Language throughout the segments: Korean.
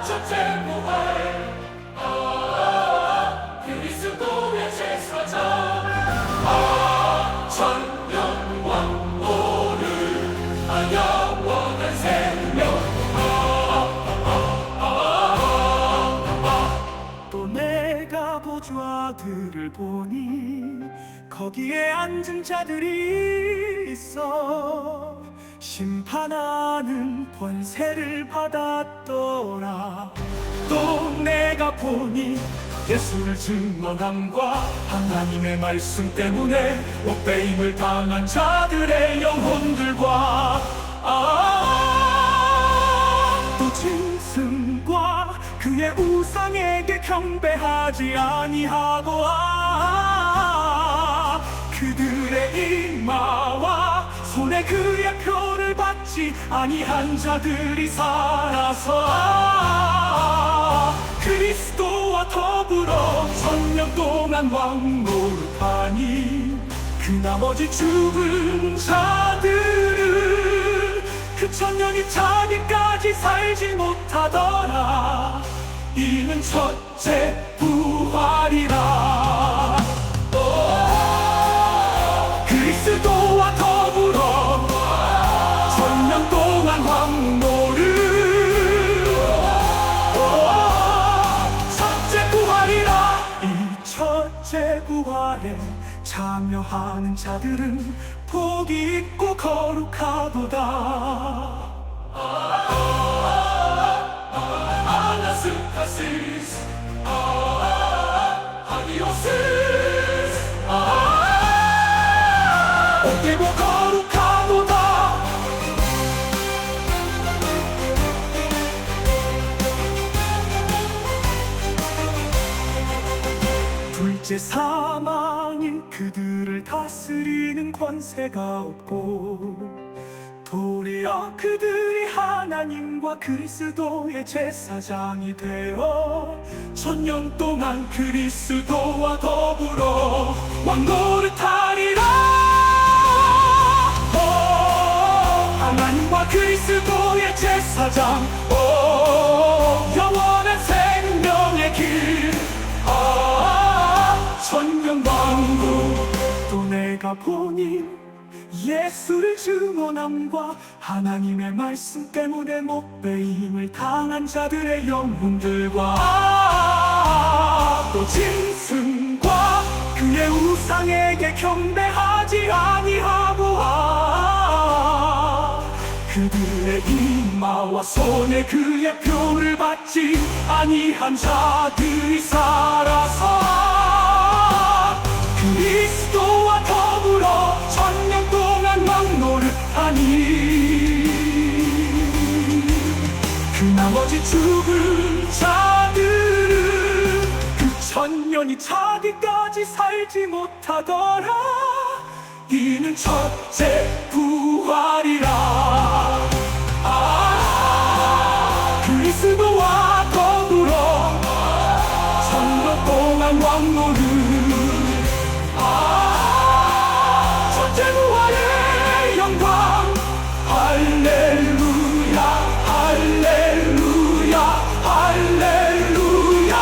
첫째 부활, 그리스도의 제사장, 천년 왕노를 영원한 생명. 또 내가 보좌들을 보니 거기에 앉은 자들이 있어 심판하는 권세를 받았더라. 또 내가 보니 예수를 증언함과 하나님의 말씀 때문에 못배임을 당한 자들의 영혼들과 또 짐승과 그의 우상에게 경배하지 아니하고 그들의 이마와 손에 그의 표를 받지 아니한 자들이 살아서 그리스도와 더불어 천년 동안 왕노릇하니 그 나머지 죽은 자들은 그 천년이 차기까지 살지 못하더라. 이는 첫째 부활이라. 그리스도와 더불어 천년 동안 왕노를 첫째 부활이라. 이 첫째 부활에 참여하는 자들은 복이 있고 거룩하도다. 아나스타시스 아니오시스 복되고 거룩하도다. 둘째 사망이 그들을 다스리는 권세가 없고 도리어 그들이 하나님과 그리스도의 제사장이 되어 천년 동안 그리스도와 더불어 왕노릇하리라. 하나님과 그리스도의 제사장, 영원한 생명의 길, 천년왕국. 또 내가 보니 예수를 증언함과 하나님의 말씀 때문에 못배임을 당한 자들의 영혼들과 또 짐승과 그의 우상에게 경배하지 아니하고 그들의 이마와 손에 그의 표를 받지 아니한 자들이 살아서 그리스도와 더불어 천년 동안 왕노릇하니 그 나머지 죽은 자들은 그 천년이 차기까지 살지 못하더라. 이는 첫째 부활이라. 그리스도와 더불어 천년 동안 왕노릇. 첫째 부활의 영광. 할렐루야 할렐루야 할렐루야 할렐루야.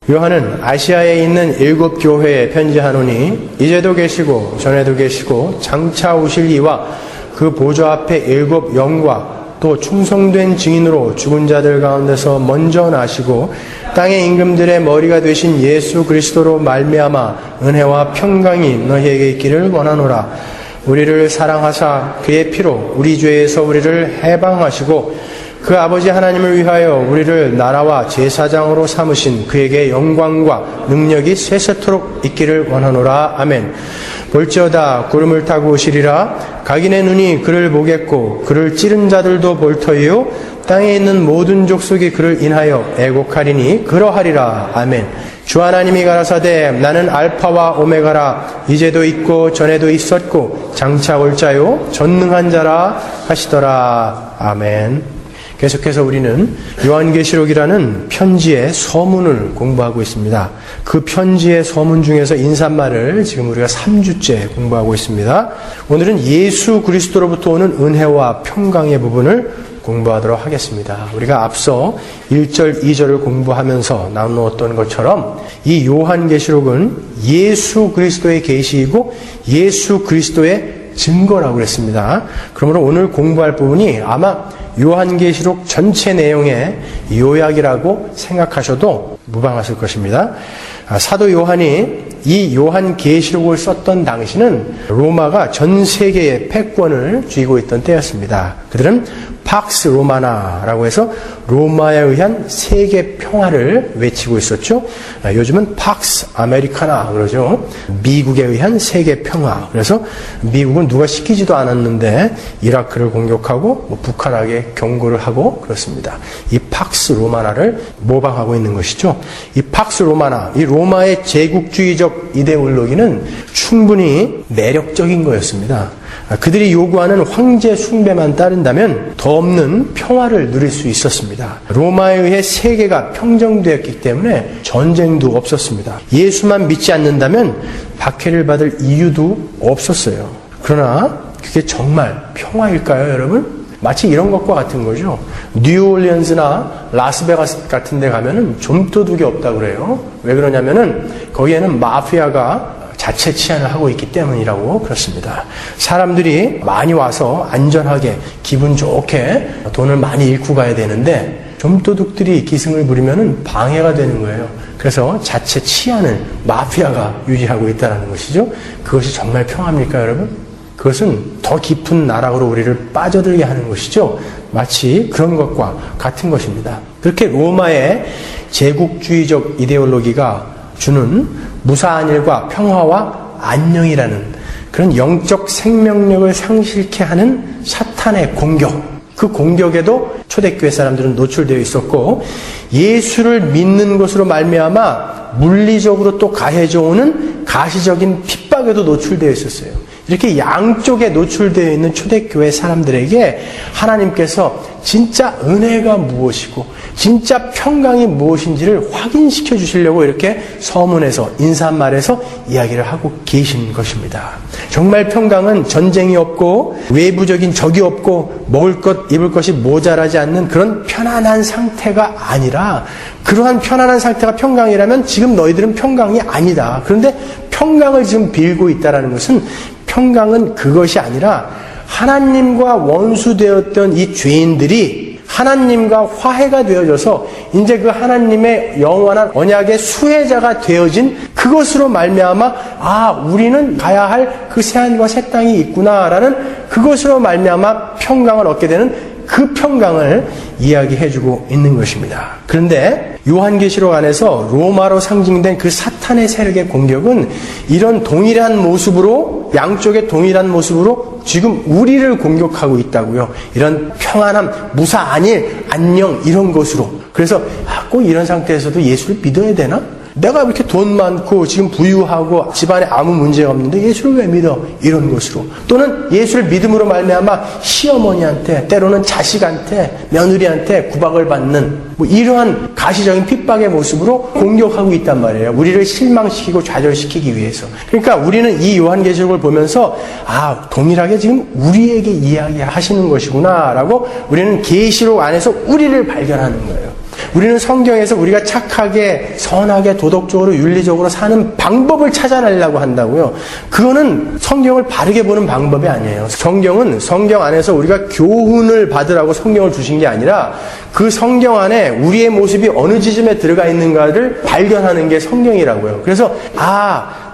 요한은 아시아에 있는 7 교회에 편지하노니 이제도 계시고 전에도 계시고 장차 오실 이와 그 보좌 앞에 7 영과 또 충성된 증인으로 죽은 자들 가운데서 먼저 나시고 땅의 임금들의 머리가 되신 예수 그리스도로 말미암아 은혜와 평강이 너희에게 있기를 원하노라. 우리를 사랑하사 그의 피로 우리 죄에서 우리를 해방하시고 그 아버지 하나님을 위하여 우리를 나라와 제사장으로 삼으신 그에게 영광과 능력이 세세토록 있기를 원하노라. 아멘. 볼지어다 구름을 타고 오시리라. 각인의 눈이 그를 보겠고 그를 찌른 자들도 볼 터이요 땅에 있는 모든 족속이 그를 인하여 애곡하리니 그러하리라. 아멘. 주 하나님이 가라사대 나는 알파와 오메가라. 이제도 있고 전에도 있었고 장차 올 자요 전능한 자라 하시더라. 아멘. 계속해서 우리는 요한계시록이라는 편지의 서문을 공부하고 있습니다. 그 편지의 서문 중에서 인사말을 지금 우리가 3주째 공부하고 있습니다. 오늘은 예수 그리스도로부터 오는 은혜와 평강의 부분을 공부하도록 하겠습니다. 우리가 앞서 1절, 2절을 공부하면서 나누었던 것처럼 이 요한계시록은 예수 그리스도의 계시이고 예수 그리스도의 증거라고 그랬습니다. 그러므로 오늘 공부할 부분이 아마 요한계시록 전체 내용의 요약이라고 생각하셔도 무방하실 것입니다. 사도 요한이 이 요한계시록을 썼던 당시는 로마가 전 세계의 패권을 쥐고 있던 때였습니다. 그들은 팍스 로마나라고 해서 로마에 의한 세계 평화를 외치고 있었죠. 요즘은 팍스 아메리카나 그러죠. 미국에 의한 세계 평화. 그래서 미국은 누가 시키지도 않았는데 이라크를 공격하고 북한에게 경고를 하고 그렇습니다. 이 팍스 로마나를 모방하고 있는 것이죠. 이 팍스 로마나, 이 로마의 제국주의적 이데올로기는 충분히 매력적인 거였습니다. 그들이 요구하는 황제 숭배만 따른다면 더 없는 평화를 누릴 수 있었습니다. 로마에 의해 세계가 평정되었기 때문에 전쟁도 없었습니다. 예수만 믿지 않는다면 박해를 받을 이유도 없었어요. 그러나 그게 정말 평화일까요, 여러분? 마치 이런 것과 같은 거죠. 뉴올리언스나 라스베가스 같은 데 가면은 좀도둑이 없다고 그래요. 왜 그러냐면은 거기에는 마피아가 자체 치안을 하고 있기 때문이라고 그렇습니다. 사람들이 많이 와서 안전하게 기분 좋게 돈을 많이 잃고 가야 되는데 좀도둑들이 기승을 부리면 방해가 되는 거예요. 그래서 자체 치안을 마피아가 유지하고 있다는 것이죠. 그것이 정말 평화입니까, 여러분? 그것은 더 깊은 나락으로 우리를 빠져들게 하는 것이죠. 마치 그런 것과 같은 것입니다. 그렇게 로마의 제국주의적 이데올로기가 주는 무사한 일과 평화와 안녕이라는 그런 영적 생명력을 상실케 하는 사탄의 공격, 그 공격에도 초대교회 사람들은 노출되어 있었고 예수를 믿는 것으로 말미암아 물리적으로 또 가해져 오는 가시적인 핍박에도 노출되어 있었어요. 이렇게 양쪽에 노출되어 있는 초대교회 사람들에게 하나님께서 진짜 은혜가 무엇이고 진짜 평강이 무엇인지를 확인시켜 주시려고 이렇게 서문에서 인사말에서 이야기를 하고 계신 것입니다. 정말 평강은 전쟁이 없고 외부적인 적이 없고 먹을 것 입을 것이 모자라지 않는 그런 편안한 상태가 아니라 그러한 편안한 상태가 평강이라면 지금 너희들은 평강이 아니다. 그런데 평강을 지금 빌고 있다는 것은 평강은 그것이 아니라 하나님과 원수되었던 이 죄인들이 하나님과 화해가 되어져서 이제 그 하나님의 영원한 언약의 수혜자가 되어진 그것으로 말미암아 우리는 가야 할 그 새하늘과 새 땅이 있구나라는 그것으로 말미암아 평강을 얻게 되는 그 평강을 이야기해주고 있는 것입니다. 그런데 요한계시록 안에서 로마로 상징된 그 사탄의 세력의 공격은 이런 동일한 모습으로 양쪽의 동일한 모습으로 지금 우리를 공격하고 있다고요. 이런 평안함, 무사안일, 안녕 이런 것으로. 그래서 꼭 이런 상태에서도 예수를 믿어야 되나? 내가 이렇게 돈 많고 지금 부유하고 집안에 아무 문제가 없는데 예수를 왜 믿어? 이런 것으로. 또는 예수를 믿음으로 말미암아 시어머니한테 때로는 자식한테 며느리한테 구박을 받는 이러한 가시적인 핍박의 모습으로 공격하고 있단 말이에요. 우리를 실망시키고 좌절시키기 위해서. 그러니까 우리는 이 요한계시록을 보면서 동일하게 지금 우리에게 이야기하시는 것이구나 라고 우리는 계시록 안에서 우리를 발견하는 거예요. 우리는 성경에서 우리가 착하게 선하게 도덕적으로 윤리적으로 사는 방법을 찾아내려고 한다고요. 그거는 성경을 바르게 보는 방법이 아니에요. 성경은 성경 안에서 우리가 교훈을 받으라고 성경을 주신 게 아니라 그 성경 안에 우리의 모습이 어느 지점에 들어가 있는가를 발견하는 게 성경이라고요. 그래서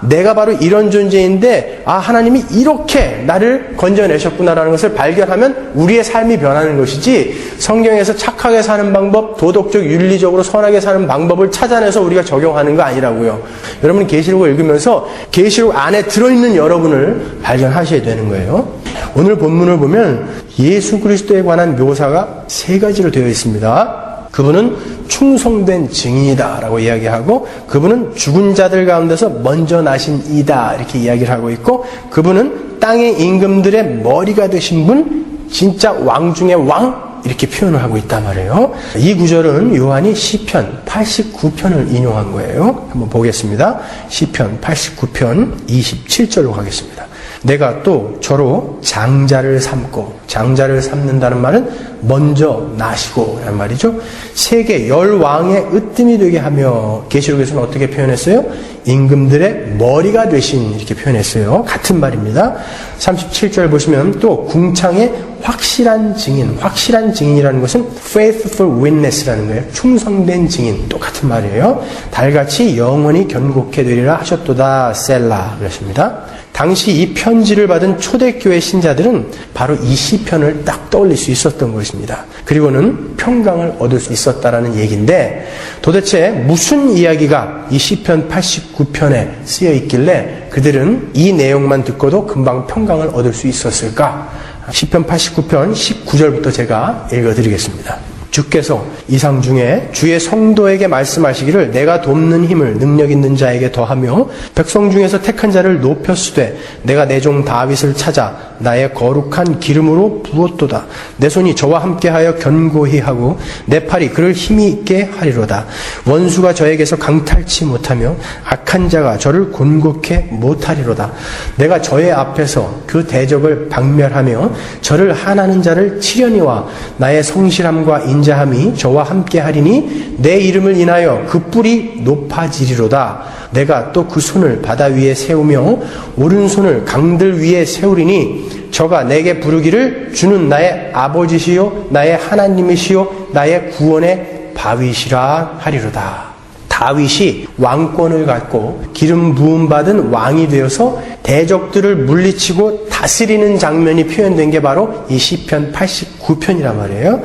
내가 바로 이런 존재인데 하나님이 이렇게 나를 건져내셨구나라는 것을 발견하면 우리의 삶이 변하는 것이지, 성경에서 착하게 사는 방법, 도덕적 윤리적으로 선하게 사는 방법을 찾아내서 우리가 적용하는 거 아니라고요. 여러분 계시록을 읽으면서 계시록 안에 들어있는 여러분을 발견하셔야 되는 거예요. 오늘 본문을 보면 예수 그리스도에 관한 묘사가 3가지로 되어 있습니다. 그분은 충성된 증인이다 라고 이야기하고, 그분은 죽은 자들 가운데서 먼저 나신 이다 이렇게 이야기를 하고 있고, 그분은 땅의 임금들의 머리가 되신 분, 진짜 왕 중의 왕 이렇게 표현을 하고 있단 말이에요. 이 구절은 요한이 시편 89편을 인용한 거예요. 한번 보겠습니다. 시편 89편 27절로 가겠습니다. 내가 또 저로 장자를 삼고, 장자를 삼는다는 말은 먼저 나시고 라는 말이죠. 세계 10왕의 으뜸이 되게 하며, 계시록에서는 어떻게 표현했어요? 임금들의 머리가 되신 이렇게 표현했어요. 같은 말입니다. 37절 보시면 또 궁창의 확실한 증인, 확실한 증인이라는 것은 faithful witness라는 거예요. 충성된 증인, 똑같은 말이에요. 달같이 영원히 견고케 되리라 하셨도다 셀라 그랬습니다. 당시 이 편지를 받은 초대교회 신자들은 바로 이 시편을 딱 떠올릴 수 있었던 것입니다. 그리고는 평강을 얻을 수 있었다라는 얘기인데, 도대체 무슨 이야기가 이 시편 89편에 쓰여 있길래 그들은 이 내용만 듣고도 금방 평강을 얻을 수 있었을까? 시편 89편 19절부터 제가 읽어드리겠습니다. 주께서 이상 중에 주의 성도에게 말씀하시기를 내가 돕는 힘을 능력 있는 자에게 더하며 백성 중에서 택한 자를 높였으되 내가 내 종 다윗을 찾아 나의 거룩한 기름으로 부었도다. 내 손이 저와 함께하여 견고히 하고 내 팔이 그를 힘이 있게 하리로다. 원수가 저에게서 강탈치 못하며 악한 자가 저를 곤곡해 못하리로다. 내가 저의 앞에서 그 대적을 박멸하며 저를 한하는 자를 치려니와 나의 성실함과 인자함이 저와 함께 하리니 내 이름을 인하여 그 뿔이 높아지리로다. 내가 또 그 손을 바다 위에 세우며 오른손을 강들 위에 세우리니 저가 내게 부르기를 주는 나의 아버지시요 나의 하나님이시요 나의 구원의 바위시라 하리로다. 다윗이 왕권을 갖고 기름 부음 받은 왕이 되어서 대적들을 물리치고 다스리는 장면이 표현된 게 바로 이 시편 89편이란 말이에요.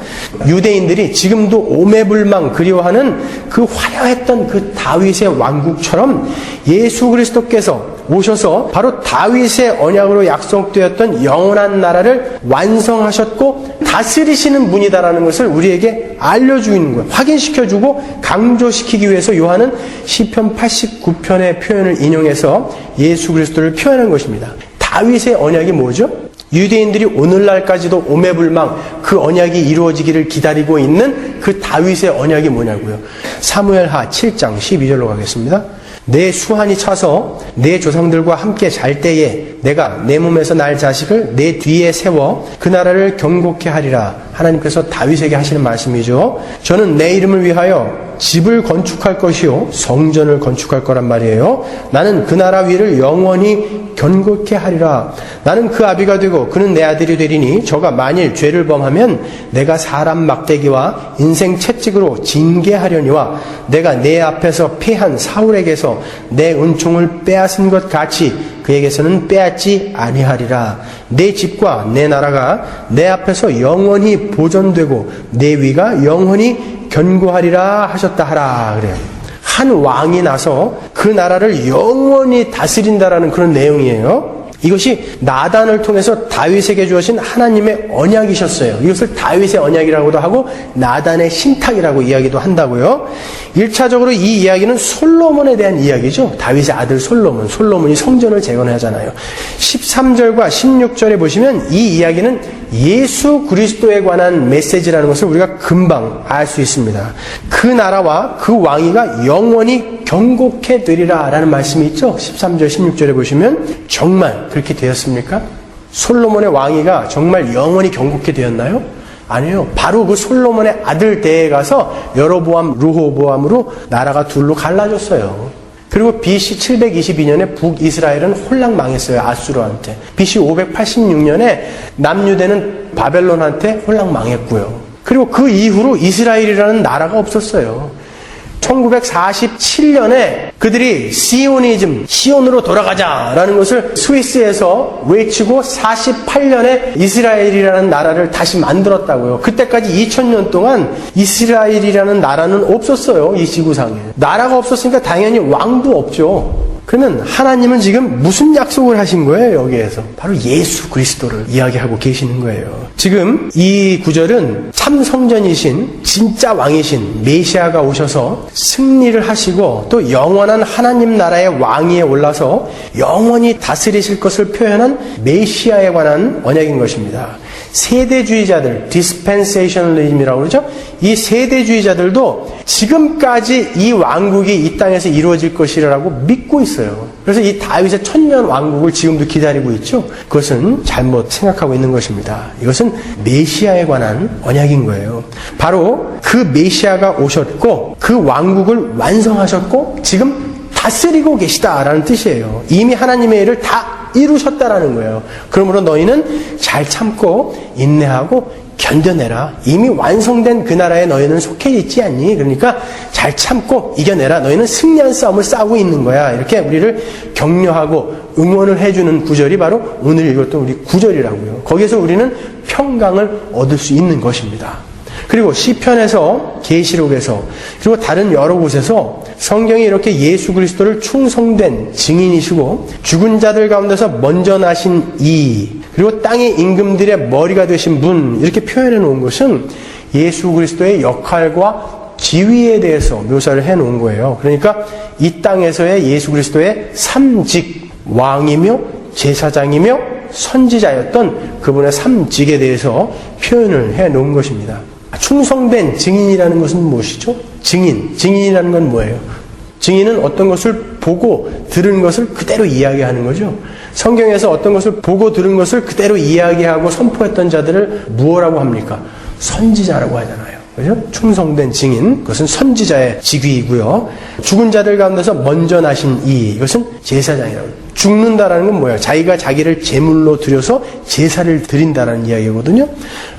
유대인들이 지금도 오매불망 그리워하는 그 화려했던 그 다윗의 왕국처럼 예수 그리스도께서 오셔서 바로 다윗의 언약으로 약속되었던 영원한 나라를 완성하셨고 다스리시는 분이다라는 것을 우리에게 알려주는 거예요. 확인시켜주고 강조시키기 위해서 요한은 시편 89편의 표현을 인용해서 예수 그리스도를 표현한 것입니다. 다윗의 언약이 뭐죠? 유대인들이 오늘날까지도 오매불망 그 언약이 이루어지기를 기다리고 있는 그 다윗의 언약이 뭐냐고요. 사무엘하 7장 12절로 가겠습니다. 내 수한이 차서 내 조상들과 함께 잘 때에 내가 내 몸에서 날 자식을 내 뒤에 세워 그 나라를 견고케 하리라. 하나님께서 다윗에게 하시는 말씀이죠. 저는 내 이름을 위하여 집을 건축할 것이요 성전을 건축할 거란 말이에요. 나는 그 나라 위를 영원히 견고케 하리라. 나는 그 아비가 되고 그는 내 아들이 되리니 저가 만일 죄를 범하면 내가 사람 막대기와 인생 채찍으로 징계하려니와 내가 내 앞에서 패한 사울에게서 내 은총을 빼앗은 것 같이 그에게서는 빼앗지 아니하리라. 내 집과 내 나라가 내 앞에서 영원히 보존되고 내 위가 영원히 견고하리라 하셨다 하라 그래요. 한 왕이 나서 그 나라를 영원히 다스린다라는 그런 내용이에요. 이것이 나단을 통해서 다윗에게 주어진 하나님의 언약이셨어요. 이것을 다윗의 언약이라고도 하고 나단의 신탁이라고 이야기도 한다고요. 1차적으로 이 이야기는 솔로몬에 대한 이야기죠. 다윗의 아들 솔로몬이 성전을 재건하잖아요. 13절과 16절에 보시면 이 이야기는 예수 그리스도에 관한 메시지라는 것을 우리가 금방 알 수 있습니다. 그 나라와 그 왕위가 영원히 견고케 되리라 라는 말씀이 있죠. 13절 16절에 보시면 정말 그렇게 되었습니까? 솔로몬의 왕위가 정말 영원히 견고케 되었나요? 아니에요. 바로 그 솔로몬의 아들 때에 가서 여로보암, 르호보암으로 나라가 둘로 갈라졌어요. 그리고 BC 722년에 북이스라엘은 홀랑 망했어요. 아수르한테. BC 586년에 남유대는 바벨론한테 홀랑 망했고요. 그리고 그 이후로 이스라엘이라는 나라가 없었어요. 1947년에 그들이 시온으로 돌아가자라는 것을 스위스에서 외치고 48년에 이스라엘이라는 나라를 다시 만들었다고요. 그때까지 2000년 동안 이스라엘이라는 나라는 없었어요. 이 지구상에. 나라가 없었으니까 당연히 왕도 없죠. 그러면 하나님은 지금 무슨 약속을 하신 거예요? 여기에서 바로 예수 그리스도를 이야기하고 계시는 거예요. 지금 이 구절은 참 성전이신 진짜 왕이신 메시아가 오셔서 승리를 하시고 또 영원한 하나님 나라의 왕위에 올라서 영원히 다스리실 것을 표현한 메시아에 관한 언약인 것입니다. 세대주의자들, dispensationalism이라고 그러죠? 이 세대주의자들도 지금까지 이 왕국이 이 땅에서 이루어질 것이라고 믿고 있어요. 그래서 이 다윗의 천년 왕국을 지금도 기다리고 있죠? 그것은 잘못 생각하고 있는 것입니다. 이것은 메시아에 관한 언약인 거예요. 바로 그 메시아가 오셨고 그 왕국을 완성하셨고 지금 다스리고 계시다라는 뜻이에요. 이미 하나님의 일을 다 이루셨다라는 거예요. 그러므로 너희는 잘 참고 인내하고 견뎌내라. 이미 완성된 그 나라에 너희는 속해 있지 않니? 그러니까 잘 참고 이겨내라. 너희는 승리한 싸움을 싸우고 있는 거야. 이렇게 우리를 격려하고 응원을 해주는 구절이 바로 오늘 읽었던 우리 구절이라고요. 거기에서 우리는 평강을 얻을 수 있는 것입니다. 그리고 시편에서, 계시록에서, 그리고 다른 여러 곳에서 성경이 이렇게 예수 그리스도를 충성된 증인이시고 죽은 자들 가운데서 먼저 나신 이, 그리고 땅의 임금들의 머리가 되신 분, 이렇게 표현해 놓은 것은 예수 그리스도의 역할과 지위에 대해서 묘사를 해 놓은 거예요. 그러니까 이 땅에서의 예수 그리스도의 삼직, 왕이며 제사장이며 선지자였던 그분의 삼직에 대해서 표현을 해 놓은 것입니다. 충성된 증인이라는 것은 무엇이죠? 증인이라는 건 뭐예요? 증인은 어떤 것을 보고 들은 것을 그대로 이야기하는 거죠. 성경에서 어떤 것을 보고 들은 것을 그대로 이야기하고 선포했던 자들을 무엇이라고 합니까? 선지자라고 하잖아요. 그죠? 충성된 증인, 그것은 선지자의 직위이고요. 죽은 자들 가운데서 먼저 나신 이것은 제사장이라고 해요. 죽는다라는 건 뭐예요? 자기가 자기를 제물로 드려서 제사를 드린다라는 이야기거든요.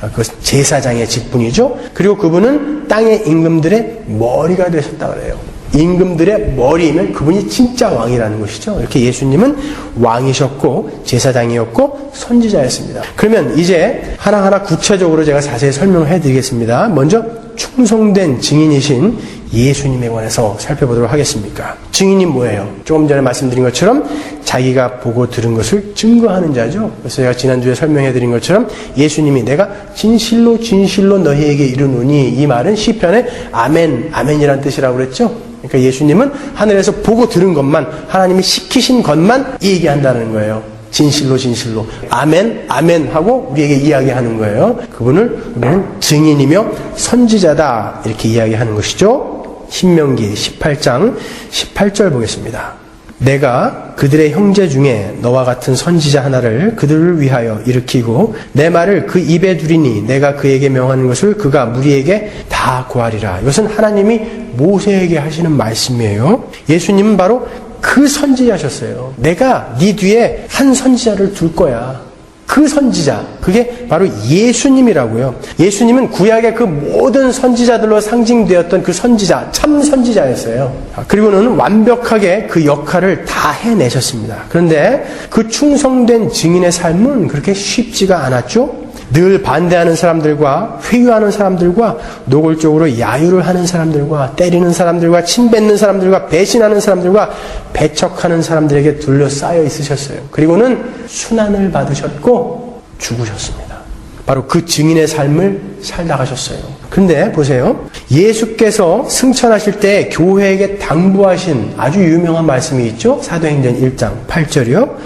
그것은 제사장의 직분이죠. 그리고 그분은 땅의 임금들의 머리가 되셨다 그래요. 임금들의 머리이면 그분이 진짜 왕이라는 것이죠. 이렇게 예수님은 왕이셨고 제사장이었고 선지자였습니다. 그러면 이제 하나하나 구체적으로 제가 자세히 설명을 해드리겠습니다. 먼저 충성된 증인이신 예수님에 관해서 살펴보도록 하겠습니다. 증인이 뭐예요? 조금 전에 말씀드린 것처럼 자기가 보고 들은 것을 증거하는 자죠. 그래서 제가 지난주에 설명해드린 것처럼 예수님이 내가 진실로 너희에게 이르노니, 이 말은 시편의 아멘, 아멘이라는 뜻이라고 그랬죠. 그러니까 예수님은 하늘에서 보고 들은 것만, 하나님이 시키신 것만 얘기한다는 거예요. 진실로 아멘 아멘 하고 우리에게 이야기하는 거예요. 그분을 우리는 증인이며 선지자다 이렇게 이야기하는 것이죠. 신명기 18장 18절 보겠습니다. 내가 그들의 형제 중에 너와 같은 선지자 하나를 그들을 위하여 일으키고 내 말을 그 입에 두리니 내가 그에게 명하는 것을 그가 무리에게 다 고하리라. 이것은 하나님이 모세에게 하시는 말씀이에요. 예수님은 바로 그 선지자셨어요. 내가 네 뒤에 한 선지자를 둘 거야. 그 선지자, 그게 바로 예수님이라고요. 예수님은 구약의 그 모든 선지자들로 상징되었던 그 선지자, 참 선지자였어요. 그리고는 완벽하게 그 역할을 다 해내셨습니다. 그런데 그 충성된 증인의 삶은 그렇게 쉽지가 않았죠. 늘 반대하는 사람들과 회유하는 사람들과 노골적으로 야유를 하는 사람들과 때리는 사람들과 침뱉는 사람들과 배신하는 사람들과 배척하는 사람들에게 둘러싸여 있으셨어요. 그리고는 순환을 받으셨고 죽으셨습니다. 바로 그 증인의 삶을 살다 가셨어요. 그런데 보세요. 예수께서 승천하실 때 교회에게 당부하신 아주 유명한 말씀이 있죠. 사도행전 1장 8절이요.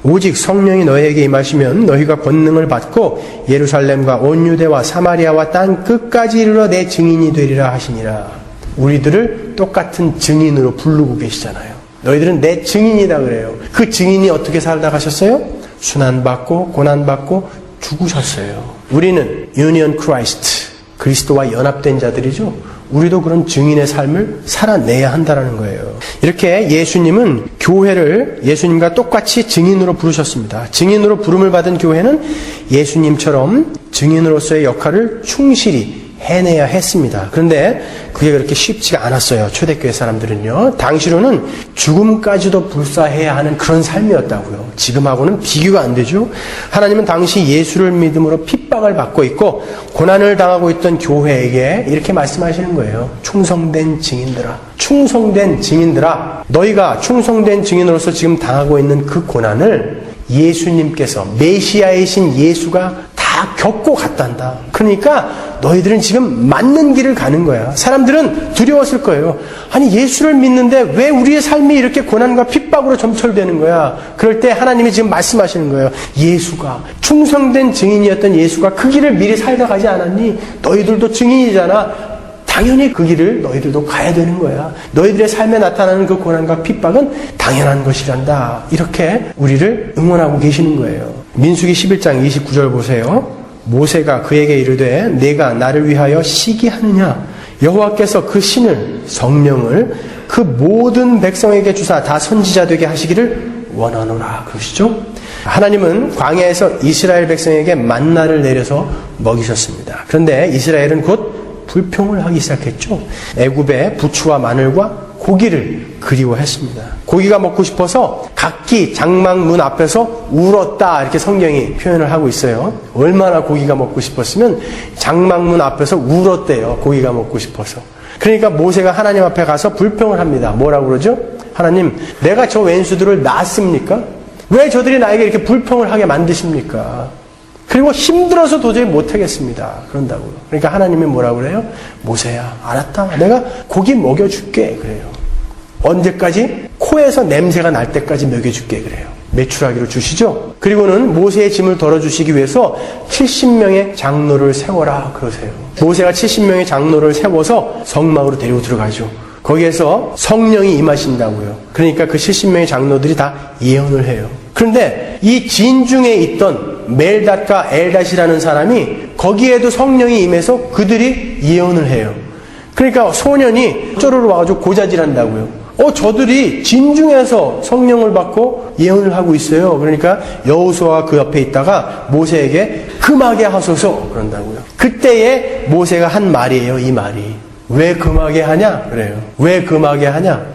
오직 성령이 너희에게 임하시면 너희가 권능을 받고 예루살렘과 온 유대와 사마리아와 땅 끝까지 이르러 내 증인이 되리라 하시니라. 우리들을 똑같은 증인으로 부르고 계시잖아요. 너희들은 내 증인이다 그래요. 그 증인이 어떻게 살다 가셨어요? 순환받고 고난받고 죽으셨어요. 우리는 유니언 크라이스트, 그리스도와 연합된 자들이죠. 우리도 그런 증인의 삶을 살아내야 한다는 거예요. 이렇게 예수님은 교회를 예수님과 똑같이 증인으로 부르셨습니다. 증인으로 부름을 받은 교회는 예수님처럼 증인으로서의 역할을 충실히 해내야 했습니다. 그런데 그게 그렇게 쉽지가 않았어요. 초대교회 사람들은요. 당시로는 죽음까지도 불사해야 하는 그런 삶이었다고요. 지금하고는 비교가 안 되죠. 하나님은 당시 예수를 믿음으로 핍박을 받고 있고 고난을 당하고 있던 교회에게 이렇게 말씀하시는 거예요. 충성된 증인들아, 충성된 증인들아, 너희가 충성된 증인으로서 지금 당하고 있는 그 고난을 예수님께서, 메시아이신 예수가 다 겪고 갔단다. 그러니까 너희들은 지금 맞는 길을 가는 거야. 사람들은 두려웠을 거예요. 아니, 예수를 믿는데 왜 우리의 삶이 이렇게 고난과 핍박으로 점철되는 거야? 그럴 때 하나님이 지금 말씀하시는 거예요. 예수가, 충성된 증인이었던 예수가 그 길을 미리 살다 가지 않았니? 너희들도 증인이잖아. 당연히 그 길을 너희들도 가야 되는 거야. 너희들의 삶에 나타나는 그 고난과 핍박은 당연한 것이란다. 이렇게 우리를 응원하고 계시는 거예요. 민수기 11장 29절 보세요. 모세가 그에게 이르되 내가 나를 위하여 시기하느냐? 여호와께서 그 신을, 성령을 그 모든 백성에게 주사 다 선지자 되게 하시기를 원하노라. 그러시죠? 하나님은 광야에서 이스라엘 백성에게 만나를 내려서 먹이셨습니다. 그런데 이스라엘은 곧 불평을 하기 시작했죠. 애굽의 부추와 마늘과 고기를 그리워했습니다. 고기가 먹고 싶어서 각기 장막문 앞에서 울었다, 이렇게 성경이 표현을 하고 있어요. 얼마나 고기가 먹고 싶었으면 장막문 앞에서 울었대요. 고기가 먹고 싶어서. 그러니까 모세가 하나님 앞에 가서 불평을 합니다. 뭐라고 그러죠? 하나님, 내가 저 왼수들을 낳았습니까? 왜 저들이 나에게 이렇게 불평을 하게 만드십니까? 그리고 힘들어서 도저히 못하겠습니다. 그런다고요. 그러니까 하나님이 뭐라고 그래요? 모세야, 알았다. 내가 고기 먹여줄게. 그래요. 언제까지? 코에서 냄새가 날 때까지 먹여줄게. 그래요. 메추라기로 주시죠. 그리고는 모세의 짐을 덜어주시기 위해서 70명의 장로를 세워라. 그러세요. 모세가 70명의 장로를 세워서 성막으로 데리고 들어가죠. 거기에서 성령이 임하신다고요. 그러니까 그 70명의 장로들이 다 예언을 해요. 그런데 이 진중에 있던 멜닷과 엘닷이라는 사람이 거기에도 성령이 임해서 그들이 예언을 해요. 그러니까 소년이 쪼르르 와가지고 고자질한다고요. 저들이 진중에서 성령을 받고 예언을 하고 있어요. 그러니까 여호수아가 그 옆에 있다가 모세에게 금하게 하소서 그런다고요. 그때에 모세가 한 말이에요. 이 말이. 왜 금하게 하냐? 그래요. 왜 금하게 하냐?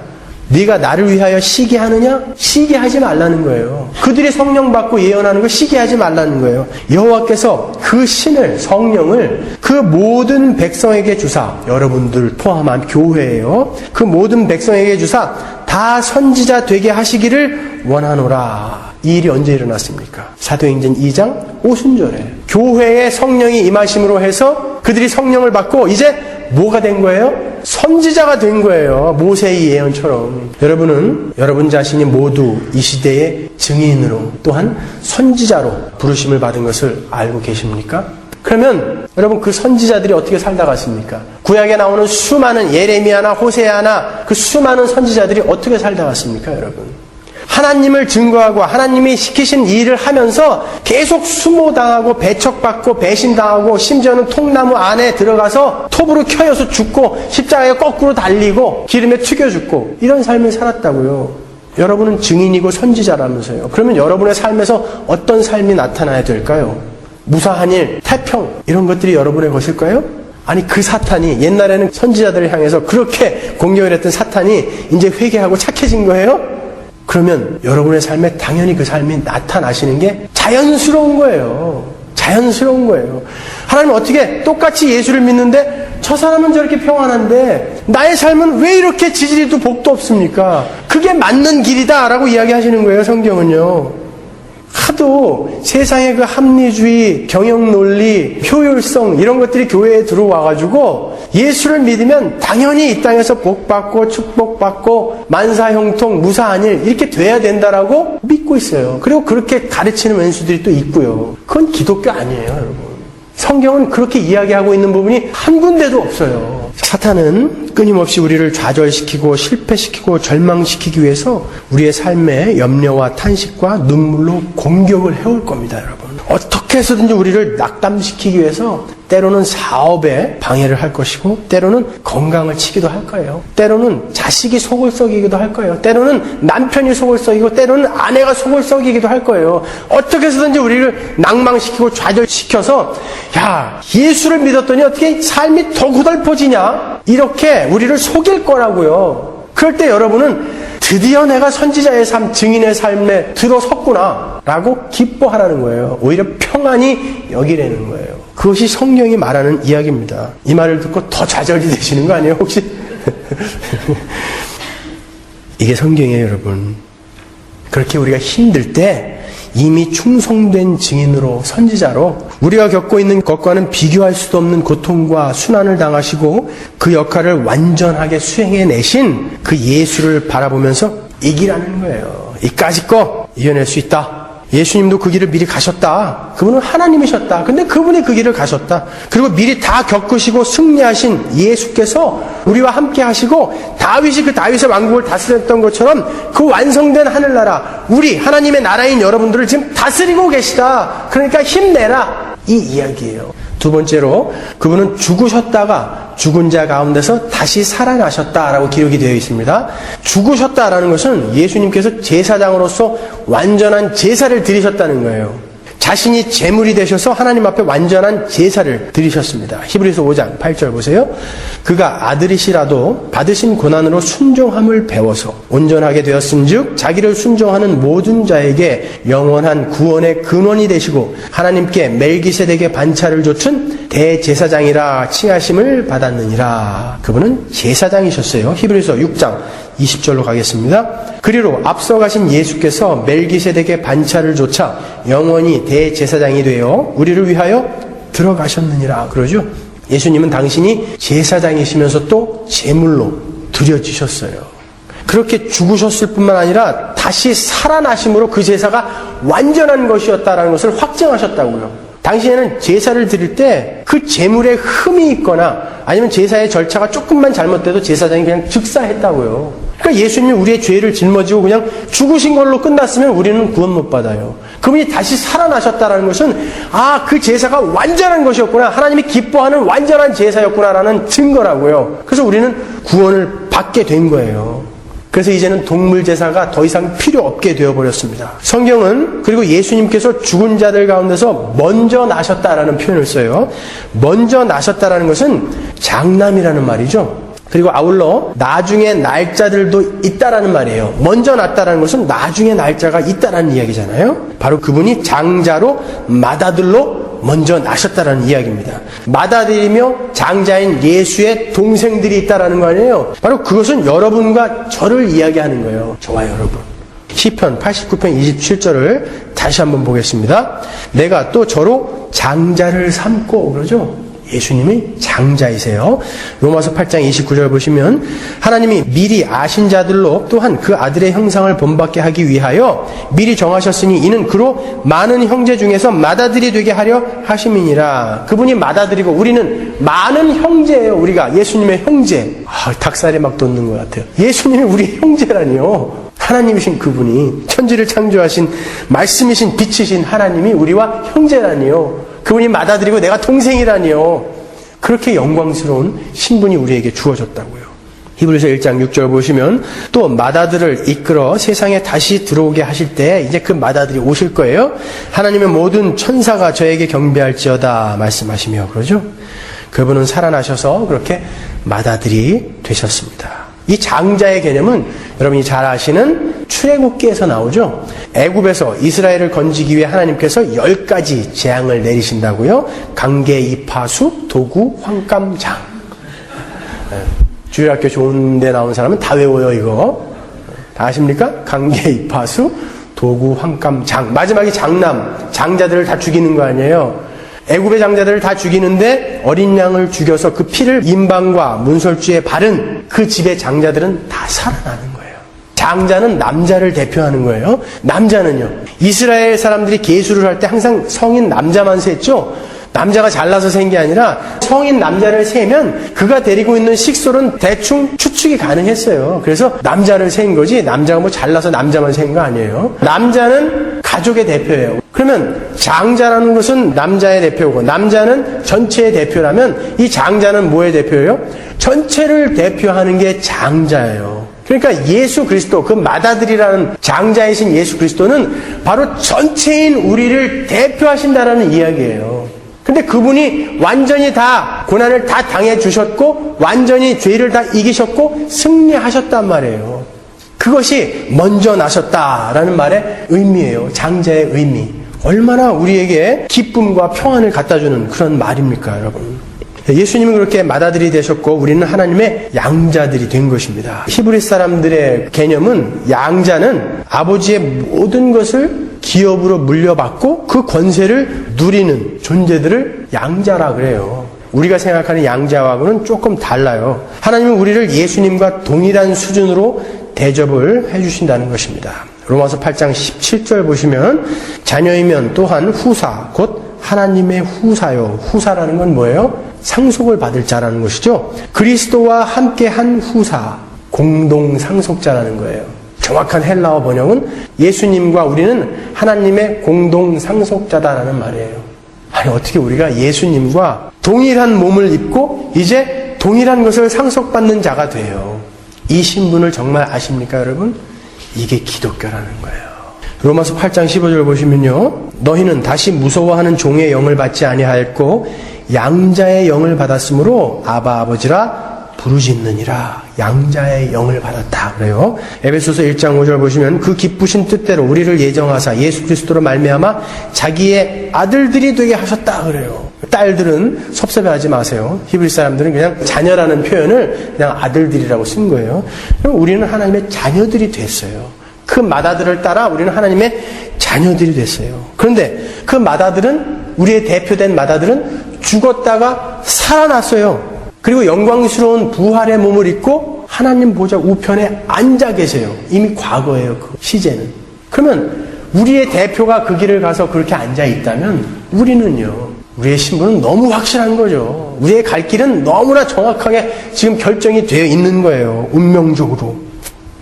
네가 나를 위하여 시기하느냐? 시기하지 말라는 거예요. 그들이 성령 받고 예언하는 거 시기하지 말라는 거예요. 여호와께서 그 신을, 성령을 그 모든 백성에게 주사, 여러분들 포함한 교회예요. 그 모든 백성에게 주사 다 선지자 되게 하시기를 원하노라. 이 일이 언제 일어났습니까? 사도행전 2장 오순절에 교회에 성령이 임하심으로 해서 그들이 성령을 받고 이제 뭐가 된 거예요? 선지자가 된 거예요. 모세의 예언처럼. 여러분은 여러분 자신이 모두 이 시대의 증인으로 또한 선지자로 부르심을 받은 것을 알고 계십니까? 그러면 여러분 그 선지자들이 어떻게 살다 갔습니까? 구약에 나오는 수많은 예레미야나 호세아나 그 수많은 선지자들이 어떻게 살다 갔습니까, 여러분? 하나님을 증거하고 하나님이 시키신 일을 하면서 계속 수모당하고 배척받고 배신당하고 심지어는 통나무 안에 들어가서 톱으로 켜여서 죽고 십자가에 거꾸로 달리고 기름에 튀겨 죽고 이런 삶을 살았다고요. 여러분은 증인이고 선지자라면서요. 그러면 여러분의 삶에서 어떤 삶이 나타나야 될까요? 무사한 일, 태평 이런 것들이 여러분의 것일까요? 아니 그 사탄이 옛날에는 선지자들을 향해서 그렇게 공격을 했던 사탄이 이제 회개하고 착해진 거예요? 그러면 여러분의 삶에 당연히 그 삶이 나타나시는 게 자연스러운 거예요. 자연스러운 거예요. 하나님은 어떻게 똑같이 예수를 믿는데 저 사람은 저렇게 평안한데 나의 삶은 왜 이렇게 지지리도 복도 없습니까? 그게 맞는 길이다 라고 이야기하시는 거예요. 성경은요. 하도 세상의 그 합리주의, 경영논리, 효율성 이런 것들이 교회에 들어와가지고 예수를 믿으면 당연히 이 땅에서 복받고 축복받고 만사형통 무사한 일 이렇게 돼야 된다라고 믿고 있어요. 그리고 그렇게 가르치는 왼수들이 또 있고요. 그건 기독교 아니에요, 여러분. 성경은 그렇게 이야기하고 있는 부분이 한 군데도 없어요. 사탄은 끊임없이 우리를 좌절시키고 실패시키고 절망시키기 위해서 우리의 삶에 염려와 탄식과 눈물로 공격을 해올 겁니다, 여러분. 어떻게 해서든지 우리를 낙담시키기 위해서 때로는 사업에 방해를 할 것이고 때로는 건강을 치기도 할 거예요. 때로는 자식이 속을 썩이기도 할 거예요. 때로는 남편이 속을 썩이고 때로는 아내가 속을 썩이기도 할 거예요. 어떻게 해서든지 우리를 낭망시키고 좌절시켜서 야, 예수를 믿었더니 어떻게 삶이 더 고달퍼지냐? 이렇게 우리를 속일 거라고요. 그럴 때 여러분은 드디어 내가 선지자의 삶, 증인의 삶에 들어섰구나 라고 기뻐하라는 거예요. 오히려 평안히 여기라는 거예요. 그것이 성경이 말하는 이야기입니다. 이 말을 듣고 더 좌절이 되시는 거 아니에요 혹시? 이게 성경이에요 여러분. 그렇게 우리가 힘들 때 이미 충성된 증인으로 선지자로 우리가 겪고 있는 것과는 비교할 수도 없는 고통과 순환을 당하시고 그 역할을 완전하게 수행해내신 그 예수를 바라보면서 이기라는 거예요. 이까짓 거 이겨낼 수 있다. 예수님도 그 길을 미리 가셨다. 그분은 하나님이셨다. 근데 그분이 그 길을 가셨다. 그리고 미리 다 겪으시고 승리하신 예수께서 우리와 함께 하시고 다윗이 그 다윗의 왕국을 다스렸던 것처럼 그 완성된 하늘나라, 우리 하나님의 나라인 여러분들을 지금 다스리고 계시다. 그러니까 힘내라. 이 이야기예요. 두 번째로 그분은 죽으셨다가 죽은 자 가운데서 다시 살아나셨다라고 기록이 되어 있습니다. 죽으셨다라는 것은 예수님께서 제사장으로서 완전한 제사를 드리셨다는 거예요. 자신이 제물이 되셔서 하나님 앞에 완전한 제사를 드리셨습니다. 히브리서 5장 8절 보세요. 그가 아들이시라도 받으신 고난으로 순종함을 배워서 온전하게 되었은즉 자기를 순종하는 모든 자에게 영원한 구원의 근원이 되시고 하나님께 멜기세덱의 반차를 좇은 대제사장이라 칭하심을 받았느니라. 그분은 제사장이셨어요. 히브리서 6장 20절로 가겠습니다. 그리로 앞서 가신 예수께서 멜기세덱의 반차를 좇아 영원히 대제사장이 되어 우리를 위하여 들어가셨느니라. 그러죠? 예수님은 당신이 제사장이시면서 또 제물로 드려지셨어요. 그렇게 죽으셨을 뿐만 아니라 다시 살아나심으로 그 제사가 완전한 것이었다는 것을 확증하셨다고요. 당시에는 제사를 드릴 때 그 제물에 흠이 있거나 아니면 제사의 절차가 조금만 잘못돼도 제사장이 그냥 즉사했다고요. 그러니까 예수님이 우리의 죄를 짊어지고 그냥 죽으신 걸로 끝났으면 우리는 구원 못 받아요. 그분이 다시 살아나셨다는 것은 그 제사가 완전한 것이었구나. 하나님이 기뻐하는 완전한 제사였구나라는 증거라고요. 그래서 우리는 구원을 받게 된 거예요. 그래서 이제는 동물 제사가 더 이상 필요 없게 되어버렸습니다. 성경은 그리고 예수님께서 죽은 자들 가운데서 먼저 나셨다라는 표현을 써요. 먼저 나셨다라는 것은 장남이라는 말이죠. 그리고 아울러 나중에 날 자들도 있다라는 말이에요. 먼저 났다라는 것은 나중에 날 자가 있다라는 이야기잖아요. 바로 그분이 장자로 맏아들로 먼저 나셨다라는 이야기입니다. 맏아들이며 장자인 예수의 동생들이 있다라는 거 아니에요. 바로 그것은 여러분과 저를 이야기하는 거예요. 저와 여러분. 시편 89편 27절을 다시 한번 보겠습니다. 내가 또 저로 장자를 삼고, 그러죠? 예수님이 장자이세요. 로마서 8장 29절 보시면 하나님이 미리 아신 자들로 또한 그 아들의 형상을 본받게 하기 위하여 미리 정하셨으니 이는 그로 많은 형제 중에서 맏아들이 되게 하려 하심이니라. 그분이 맏아들이고 우리는 많은 형제예요. 우리가 예수님의 형제. 닭살이 막 돋는 것 같아요. 예수님이 우리 형제라니요. 하나님이신 그분이 천지를 창조하신 말씀이신 빛이신 하나님이 우리와 형제라니요. 그분이 맏아들이고 내가 동생이라니요. 그렇게 영광스러운 신분이 우리에게 주어졌다고요. 히브리서 1장 6절 보시면 또 맏아들을 이끌어 세상에 다시 들어오게 하실 때 이제 그 맏아들이 오실 거예요. 하나님의 모든 천사가 저에게 경배할지어다 말씀하시며 그러죠. 그분은 살아나셔서 그렇게 맏아들이 되셨습니다. 이 장자의 개념은 여러분이 잘 아시는 출애굽기에서 나오죠. 애굽에서 이스라엘을 건지기 위해 하나님께서 10가지 재앙을 내리신다고요. 강계, 이파수, 도구, 황감장. 주일학교 좋은 데 나온 사람은 다 외워요 이거. 다 아십니까? 강계, 이파수, 도구, 황감장. 마지막에 장남, 장자들을 다 죽이는 거 아니에요. 애굽의 장자들을 다 죽이는데 어린 양을 죽여서 그 피를 임방과 문설주에 바른 그 집의 장자들은 다 살아나는 거예요. 장자는 남자를 대표하는 거예요. 남자는요. 이스라엘 사람들이 계수를 할 때 항상 성인 남자만 셌죠. 남자가 잘나서 센 게 아니라 성인 남자를 세면 그가 데리고 있는 식솔은 대충 추측이 가능했어요. 그래서 남자를 센 거지 남자가 뭐 잘나서 남자만 센 거 아니에요. 남자는 가족의 대표예요. 그러면 장자라는 것은 남자의 대표고 남자는 전체의 대표라면 이 장자는 뭐의 대표예요? 전체를 대표하는 게 장자예요. 그러니까 예수 그리스도, 그 맏아들이라는 장자이신 예수 그리스도는 바로 전체인 우리를 대표하신다라는 이야기예요. 근데 그분이 완전히 다 고난을 다 당해 주셨고 완전히 죄를 다 이기셨고 승리하셨단 말이에요. 그것이 먼저 나셨다라는 말의 의미예요. 장자의 의미. 얼마나 우리에게 기쁨과 평안을 갖다주는 그런 말입니까, 여러분? 예수님은 그렇게 맏아들이 되셨고 우리는 하나님의 양자들이 된 것입니다. 히브리 사람들의 개념은 양자는 아버지의 모든 것을 기업으로 물려받고 그 권세를 누리는 존재들을 양자라 그래요. 우리가 생각하는 양자하고는 조금 달라요. 하나님은 우리를 예수님과 동일한 수준으로 대접을 해주신다는 것입니다. 로마서 8장 17절 보시면 자녀이면 또한 후사 곧 하나님의 후사요. 후사라는 건 뭐예요? 상속을 받을 자라는 것이죠. 그리스도와 함께한 후사, 공동 상속자라는 거예요. 정확한 헬라어 번역은 예수님과 우리는 하나님의 공동 상속자다라는 말이에요. 아니 어떻게 우리가 예수님과 동일한 몸을 입고 이제 동일한 것을 상속받는 자가 돼요. 이 신분을 정말 아십니까 여러분? 이게 기독교라는 거예요. 로마서 8장 15절 보시면요. 너희는 다시 무서워하는 종의 영을 받지 아니하였고 양자의 영을 받았으므로 아바 아버지라 부르짖느니라. 양자의 영을 받았다 그래요. 에베소서 1장 5절 보시면 그 기쁘신 뜻대로 우리를 예정하사 예수 그리스도로 말미암아 자기의 아들들이 되게 하셨다 그래요. 딸들은 섭섭해하지 마세요. 히브리 사람들은 그냥 자녀라는 표현을 그냥 아들들이라고 쓴 거예요. 그럼 우리는 하나님의 자녀들이 됐어요. 그 맏아들을 따라 우리는 하나님의 자녀들이 됐어요. 그런데 그 맏아들은, 우리의 대표된 맏아들은 죽었다가 살아났어요. 그리고 영광스러운 부활의 몸을 입고 하나님 보좌 우편에 앉아 계세요. 이미 과거예요, 그 시제는. 그러면 우리의 대표가 그 길을 가서 그렇게 앉아 있다면 우리는요, 우리의 신분은 너무 확실한 거죠. 우리의 갈 길은 너무나 정확하게 지금 결정이 되어 있는 거예요. 운명적으로.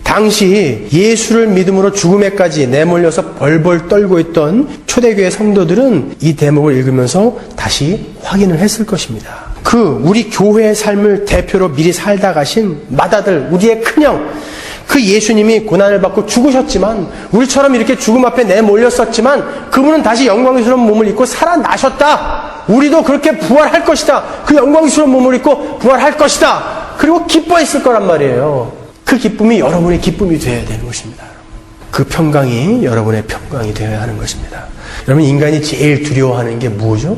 당시 예수를 믿음으로 죽음에까지 내몰려서 벌벌 떨고 있던 초대교회 성도들은 이 대목을 읽으면서 다시 확인을 했을 것입니다. 우리 교회의 삶을 대표로 미리 살다 가신 맏아들, 우리의 큰형, 그 예수님이 고난을 받고 죽으셨지만, 우리처럼 이렇게 죽음 앞에 내몰렸었지만, 그분은 다시 영광스러운 몸을 입고 살아나셨다. 우리도 그렇게 부활할 것이다. 그 영광스러운 몸을 입고 부활할 것이다. 그리고 기뻐했을 거란 말이에요. 그 기쁨이 여러분의 기쁨이 되어야 되는 것입니다. 그 평강이 여러분의 평강이 되어야 하는 것입니다. 여러분, 인간이 제일 두려워하는 게 뭐죠?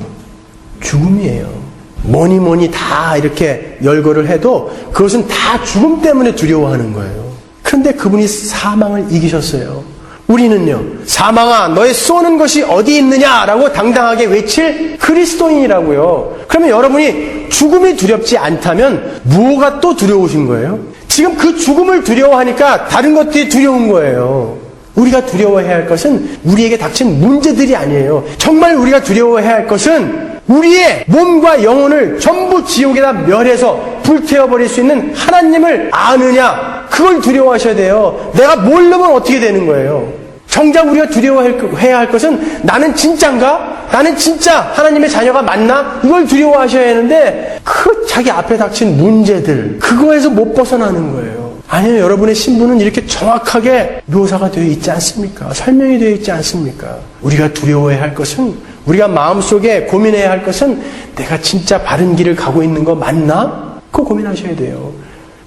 죽음이에요. 뭐니 다 이렇게 열거를 해도 그것은 다 죽음 때문에 두려워하는 거예요. 그런데 그분이 사망을 이기셨어요. 우리는요, 사망아 너의 쏘는 것이 어디 있느냐라고 당당하게 외칠 그리스도인이라고요. 그러면 여러분이 죽음이 두렵지 않다면 뭐가 또 두려우신 거예요? 지금 그 죽음을 두려워하니까 다른 것들이 두려운 거예요. 우리가 두려워해야 할 것은 우리에게 닥친 문제들이 아니에요. 정말 우리가 두려워해야 할 것은 우리의 몸과 영혼을 전부 지옥에다 멸해서 불태워버릴 수 있는 하나님을 아느냐, 그걸 두려워하셔야 돼요. 내가 모르면 어떻게 되는 거예요? 정작 우리가 두려워해야 할 것은 나는 진짜인가? 나는 진짜 하나님의 자녀가 맞나? 이걸 두려워하셔야 하는데 그 자기 앞에 닥친 문제들, 그거에서 못 벗어나는 거예요. 아니요, 여러분의 신분은 이렇게 정확하게 묘사가 되어 있지 않습니까? 설명이 되어 있지 않습니까? 우리가 두려워해야 할 것은, 우리가 마음속에 고민해야 할 것은 내가 진짜 바른 길을 가고 있는 거 맞나? 그거 고민하셔야 돼요.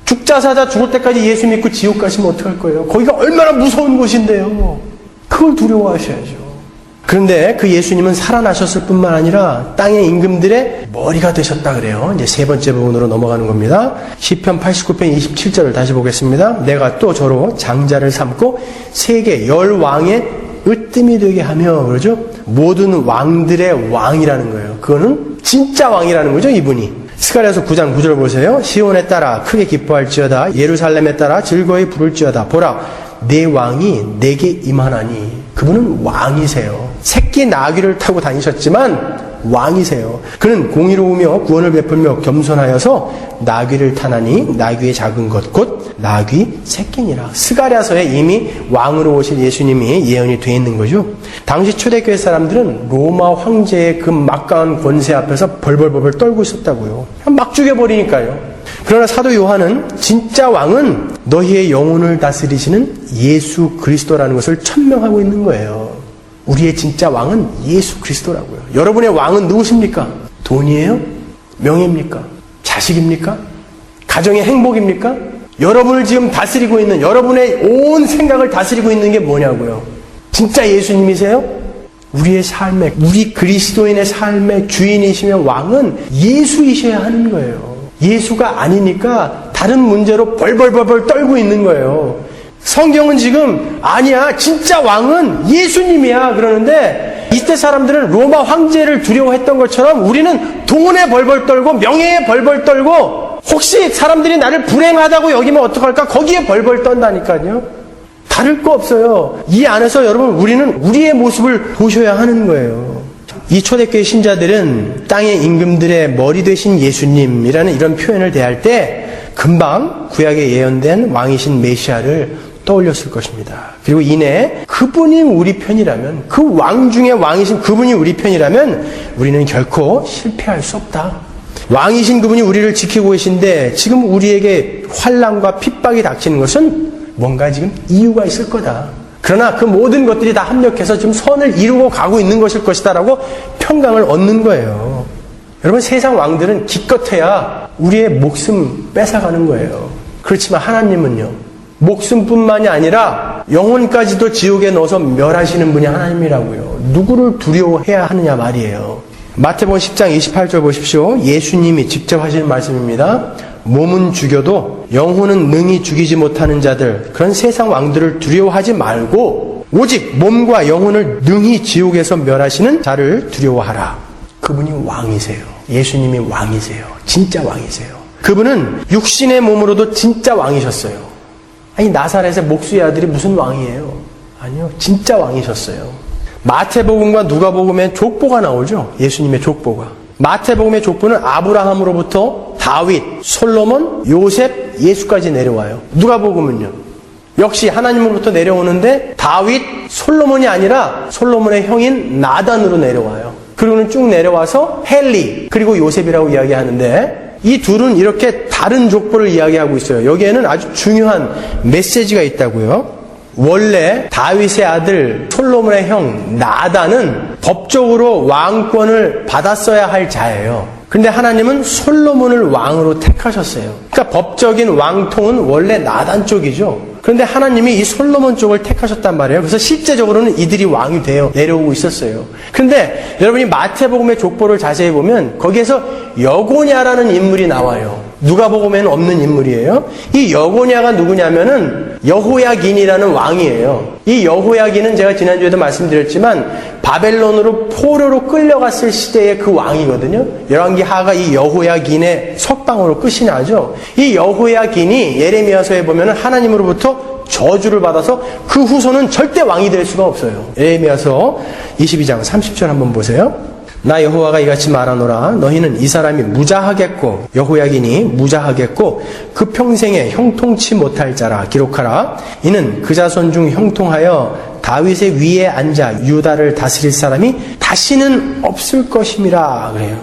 죽자 사자 죽을 때까지 예수 믿고 지옥 가시면 어떡할 거예요? 거기가 얼마나 무서운 곳인데요. 그걸 두려워하셔야죠. 그런데 그 예수님은 살아나셨을 뿐만 아니라 땅의 임금들의 머리가 되셨다 그래요. 이제 세 번째 부분으로 넘어가는 겁니다. 시편 89편 27절을 다시 보겠습니다. 내가 또 저로 장자를 삼고 세계 열 왕의 으뜸이 되게 하며, 그러죠? 모든 왕들의 왕이라는 거예요. 그거는 진짜 왕이라는 거죠, 이분이. 스가랴서 9장 9절 보세요. 시온에 따라 크게 기뻐할지어다. 예루살렘에 따라 즐거이 부를지어다. 보라, 내 왕이 내게 임하나니. 그분은 왕이세요. 새끼 나귀를 타고 다니셨지만 왕이세요. 그는 공의로우며 구원을 베풀며 겸손하여서 나귀를 타나니 나귀의 작은 것 곧 나귀 새끼니라. 스가랴서에 이미 왕으로 오실 예수님이 예언이 되어 있는 거죠. 당시 초대교회 사람들은 로마 황제의 그 막강한 권세 앞에서 벌벌벌 떨고 있었다고요. 막 죽여버리니까요. 그러나 사도 요한은 진짜 왕은 너희의 영혼을 다스리시는 예수 그리스도라는 것을 천명하고 있는 거예요. 우리의 진짜 왕은 예수 그리스도라고요. 여러분의 왕은 누구십니까? 돈이에요? 명예입니까? 자식입니까? 가정의 행복입니까? 여러분을 지금 다스리고 있는, 여러분의 온 생각을 다스리고 있는 게 뭐냐고요? 진짜 예수님이세요? 우리의 삶의, 우리 그리스도인의 삶의 주인이시며 왕은 예수이셔야 하는 거예요. 예수가 아니니까 다른 문제로 벌벌벌 떨고 있는 거예요. 성경은 지금 아니야, 진짜 왕은 예수님이야 그러는데, 이때 사람들은 로마 황제를 두려워했던 것처럼 우리는 돈에 벌벌 떨고 명예에 벌벌 떨고, 혹시 사람들이 나를 불행하다고 여기면 어떡할까, 거기에 벌벌 떤다니까요. 다를 거 없어요. 이 안에서 여러분, 우리는 우리의 모습을 보셔야 하는 거예요. 이 초대교회 신자들은 땅의 임금들의 머리 되신 예수님이라는 이런 표현을 대할 때 금방 구약에 예언된 왕이신 메시아를 떠올렸을 것입니다. 그리고 이내 그분이 우리 편이라면, 그 왕 중에 왕이신 그분이 우리 편이라면 우리는 결코 실패할 수 없다. 왕이신 그분이 우리를 지키고 계신데 지금 우리에게 환난과 핍박이 닥치는 것은 뭔가 지금 이유가 있을 거다. 그러나 그 모든 것들이 다 합력해서 지금 선을 이루고 가고 있는 것일 것이다라고 평강을 얻는 거예요. 여러분, 세상 왕들은 기껏해야 우리의 목숨 뺏어가는 거예요. 그렇지만 하나님은요, 목숨뿐만이 아니라 영혼까지도 지옥에 넣어서 멸하시는 분이 하나님이라고요. 누구를 두려워해야 하느냐 말이에요. 마태복음 10장 28절 보십시오. 예수님이 직접 하시는 말씀입니다. 몸은 죽여도 영혼은 능히 죽이지 못하는 자들, 그런 세상 왕들을 두려워하지 말고 오직 몸과 영혼을 능히 지옥에서 멸하시는 자를 두려워하라. 그분이 왕이세요. 예수님이 왕이세요. 진짜 왕이세요. 그분은 육신의 몸으로도 진짜 왕이셨어요. 아니, 나사렛의 목수의 아들이 무슨 왕이에요? 아니요, 진짜 왕이셨어요. 마태복음과 누가복음에 족보가 나오죠. 예수님의 족보가. 마태복음의 족보는 아브라함으로부터 다윗, 솔로몬, 요셉, 예수까지 내려와요. 누가복음은요, 역시 하나님으로부터 내려오는데 다윗, 솔로몬이 아니라 솔로몬의 형인 나단으로 내려와요. 그리고는 쭉 내려와서 헬리, 그리고 요셉이라고 이야기하는데, 이 둘은 이렇게 다른 족보를 이야기하고 있어요. 여기에는 아주 중요한 메시지가 있다고요. 원래 다윗의 아들 솔로몬의 형 나단은 법적으로 왕권을 받았어야 할 자예요. 그런데 하나님은 솔로몬을 왕으로 택하셨어요. 그러니까 법적인 왕통은 원래 나단 쪽이죠. 그런데 하나님이 이 솔로몬 쪽을 택하셨단 말이에요. 그래서 실제적으로는 이들이 왕이 되어 내려오고 있었어요. 그런데 여러분이 마태복음의 족보를 자세히 보면 거기에서 여고냐라는 인물이 나와요. 누가복음에는 없는 인물이에요. 이 여고냐가 누구냐면은 여호야긴이라는 왕이에요. 이 여호야긴은 제가 지난주에도 말씀드렸지만 바벨론으로 포로로 끌려갔을 시대의 그 왕이거든요. 열왕기하가 이 여호야긴의 석방으로 끝이 나죠. 이 여호야긴이 예레미야서에 보면은 하나님으로부터 저주를 받아서 그 후손은 절대 왕이 될 수가 없어요. 예레미야서 22장 30절 한번 보세요. 나 여호와가 이같이 말하노라. 너희는 이 사람이 무자하겠고 여호야긴이 무자하겠고 그 평생에 형통치 못할 자라 기록하라. 이는 그 자손 중 형통하여 다윗의 위에 앉아 유다를 다스릴 사람이 다시는 없을 것임이라 그래요.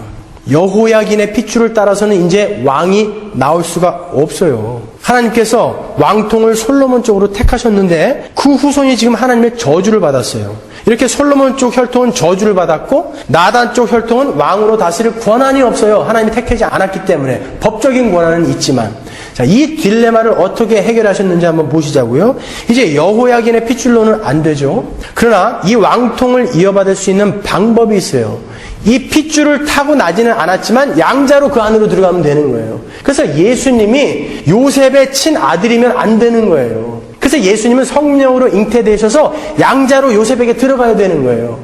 여호야긴의 핏줄을 따라서는 이제 왕이 나올 수가 없어요. 하나님께서 왕통을 솔로몬 쪽으로 택하셨는데 그 후손이 지금 하나님의 저주를 받았어요. 이렇게 솔로몬 쪽 혈통은 저주를 받았고 나단 쪽 혈통은 왕으로 다스릴 권한이 없어요. 하나님이 택하지 않았기 때문에. 법적인 권한은 있지만. 자, 이 딜레마를 어떻게 해결하셨는지 한번 보시자고요. 이제 여호야긴의 핏줄로는 안 되죠. 그러나 이 왕통을 이어받을 수 있는 방법이 있어요. 이 핏줄을 타고 나지는 않았지만 양자로 그 안으로 들어가면 되는 거예요. 그래서 예수님이 요셉의 친아들이면 안 되는 거예요. 그래서 예수님은 성령으로 잉태되셔서 양자로 요셉에게 들어가야 되는 거예요.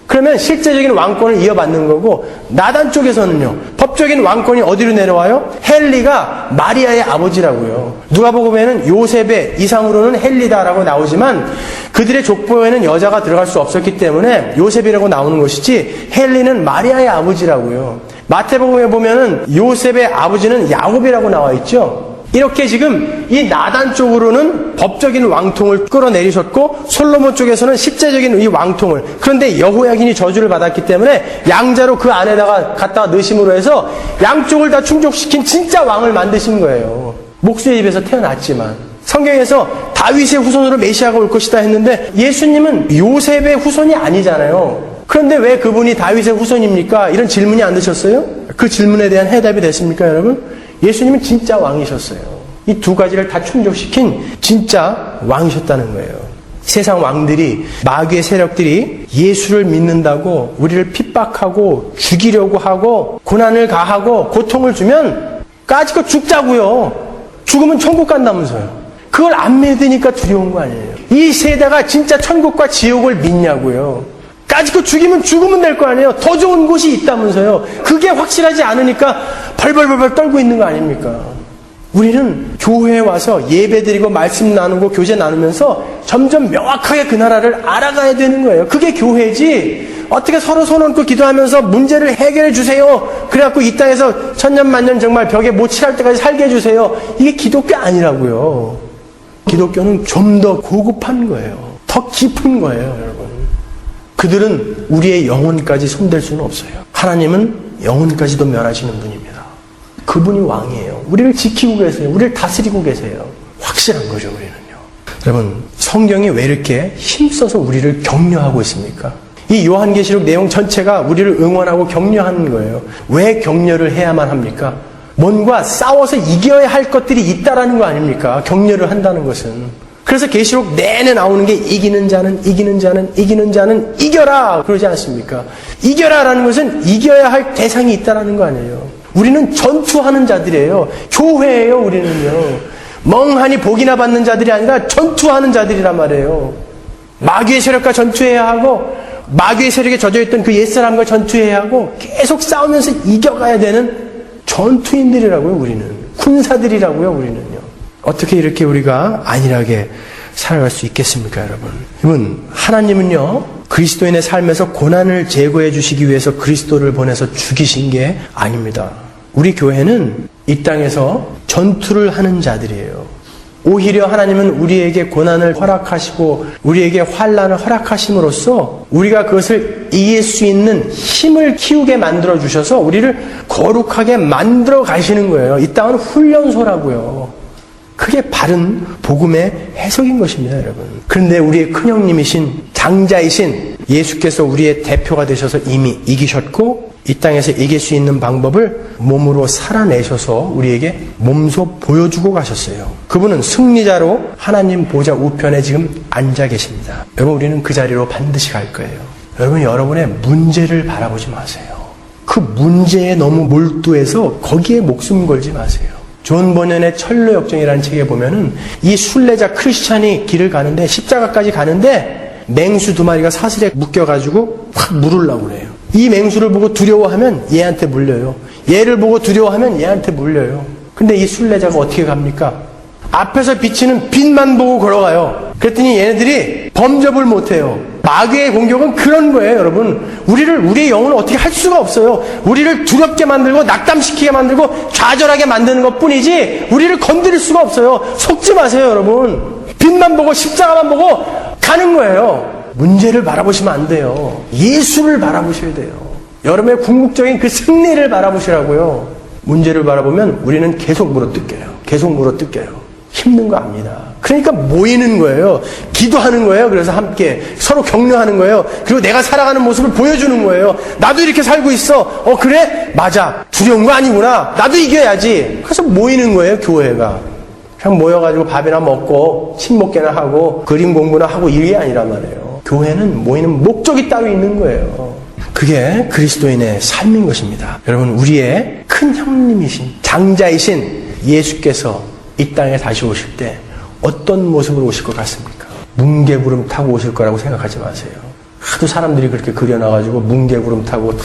그러면 실제적인 왕권을 이어받는 거고, 나단 쪽에서는요, 법적인 왕권이 어디로 내려와요? 헬리가 마리아의 아버지라고요. 누가복음에는 요셉의 이상으로는 헬리다라고 나오지만 그들의 족보에는 여자가 들어갈 수 없었기 때문에 요셉이라고 나오는 것이지, 헬리는 마리아의 아버지라고요. 마태복음에 보면은 요셉의 아버지는 야곱이라고 나와 있죠. 이렇게 지금 이 나단 쪽으로는 법적인 왕통을 끌어내리셨고, 솔로몬 쪽에서는 실제적인 이 왕통을, 그런데 여호야긴이 저주를 받았기 때문에 양자로 그 안에다가 갖다가 넣으심으로 해서 양쪽을 다 충족시킨 진짜 왕을 만드신 거예요. 목수의 집에서 태어났지만 성경에서 다윗의 후손으로 메시아가 올 것이다 했는데 예수님은 요셉의 후손이 아니잖아요. 그런데 왜 그분이 다윗의 후손입니까? 이런 질문이 안 드셨어요? 그 질문에 대한 해답이 됐습니까, 여러분? 예수님은 진짜 왕이셨어요. 이 두 가지를 다 충족시킨 진짜 왕이셨다는 거예요. 세상 왕들이, 마귀의 세력들이 예수를 믿는다고 우리를 핍박하고 죽이려고 하고 고난을 가하고 고통을 주면 까짓거 죽자고요. 죽으면 천국 간다면서요. 그걸 안 믿으니까 두려운 거 아니에요. 이 세대가 진짜 천국과 지옥을 믿냐고요. 까짓거 죽이면 죽으면 될 거 아니에요. 더 좋은 곳이 있다면서요. 그게 확실하지 않으니까 벌벌벌벌 떨고 있는 거 아닙니까? 우리는 교회에 와서 예배드리고 말씀 나누고 교제 나누면서 점점 명확하게 그 나라를 알아가야 되는 거예요. 그게 교회지. 어떻게 서로 손 얹고 기도하면서 문제를 해결해 주세요. 그래갖고 이 땅에서 천년만년 정말 벽에 못 칠할 때까지 살게 해주세요. 이게 기독교 아니라고요. 기독교는 좀 더 고급한 거예요. 더 깊은 거예요, 여러분. 그들은 우리의 영혼까지 손댈 수는 없어요. 하나님은 영혼까지도 멸하시는 분입니다. 그분이 왕이에요. 우리를 지키고 계세요. 우리를 다스리고 계세요. 확실한 거죠, 우리는요. 여러분, 성경이 왜 이렇게 힘써서 우리를 격려하고 있습니까? 이 요한계시록 내용 전체가 우리를 응원하고 격려하는 거예요. 왜 격려를 해야만 합니까? 뭔가 싸워서 이겨야 할 것들이 있다라는 거 아닙니까? 격려를 한다는 것은. 그래서 계시록 내내 나오는 게 이기는 자는 이겨라 그러지 않습니까? 이겨라라는 것은 이겨야 할 대상이 있다라는 거 아니에요. 우리는 전투하는 자들이에요. 교회예요, 우리는요. 멍하니 복이나 받는 자들이 아니라 전투하는 자들이란 말이에요. 마귀의 세력과 전투해야 하고 마귀의 세력에 젖어있던 그 옛사람과 전투해야 하고 계속 싸우면서 이겨가야 되는 전투인들이라고요, 우리는. 군사들이라고요, 우리는요. 어떻게 이렇게 우리가 안일하게 살아갈 수 있겠습니까, 여러분? 하나님은요, 그리스도인의 삶에서 고난을 제거해 주시기 위해서 그리스도를 보내서 죽이신 게 아닙니다. 우리 교회는 이 땅에서 전투를 하는 자들이에요. 오히려 하나님은 우리에게 고난을 허락하시고 우리에게 환난을 허락하심으로써 우리가 그것을 이길 수 있는 힘을 키우게 만들어 주셔서 우리를 거룩하게 만들어 가시는 거예요. 이 땅은 훈련소라고요. 그게 바른 복음의 해석인 것입니다, 여러분. 그런데 우리의 큰형님이신 장자이신 예수께서 우리의 대표가 되셔서 이미 이기셨고 이 땅에서 이길 수 있는 방법을 몸으로 살아내셔서 우리에게 몸소 보여주고 가셨어요. 그분은 승리자로 하나님 보좌 우편에 지금 앉아 계십니다. 여러분, 우리는 그 자리로 반드시 갈 거예요. 여러분, 여러분의 문제를 바라보지 마세요. 그 문제에 너무 몰두해서 거기에 목숨 걸지 마세요. 존 버년의 철로역정이라는 책에 보면은 이 순례자 크리스찬이 길을 가는데 십자가까지 가는데 맹수 2마리가 사슬에 묶여가지고 확 물으려고 그래요. 이 맹수를 보고 두려워하면 얘한테 물려요. 얘를 보고 두려워하면 얘한테 물려요. 근데 이 순례자가 어떻게 갑니까? 앞에서 비치는 빛만 보고 걸어가요. 그랬더니 얘네들이 범접을 못해요. 마귀의 공격은 그런 거예요, 여러분. 우리의 영혼을 어떻게 할 수가 없어요. 우리를 두렵게 만들고 낙담시키게 만들고 좌절하게 만드는 것뿐이지 우리를 건드릴 수가 없어요. 속지 마세요, 여러분. 빛만 보고 십자가만 보고 가는 거예요. 문제를 바라보시면 안 돼요. 예수를 바라보셔야 돼요. 여러분의 궁극적인 그 승리를 바라보시라고요. 문제를 바라보면 우리는 계속 물어뜯겨요. 계속 물어뜯겨요. 힘든 거 압니다. 그러니까 모이는 거예요. 기도하는 거예요. 그래서 함께 서로 격려하는 거예요. 그리고 내가 살아가는 모습을 보여주는 거예요. 나도 이렇게 살고 있어. 그래? 맞아. 두려운 거 아니구나. 나도 이겨야지. 그래서 모이는 거예요, 교회가. 그냥 모여가지고 밥이나 먹고 친목계나 하고 그림 공부나 하고 이게 아니란 말이에요. 교회는 모이는 목적이 따로 있는 거예요. 그게 그리스도인의 삶인 것입니다. 여러분, 우리의 큰 형님이신 장자이신 예수께서 이 땅에 다시 오실 때 어떤 모습으로 오실 것 같습니까? 뭉게구름 타고 오실 거라고 생각하지 마세요. 하도 사람들이 그렇게 그려놔가지고 뭉게구름 타고 탁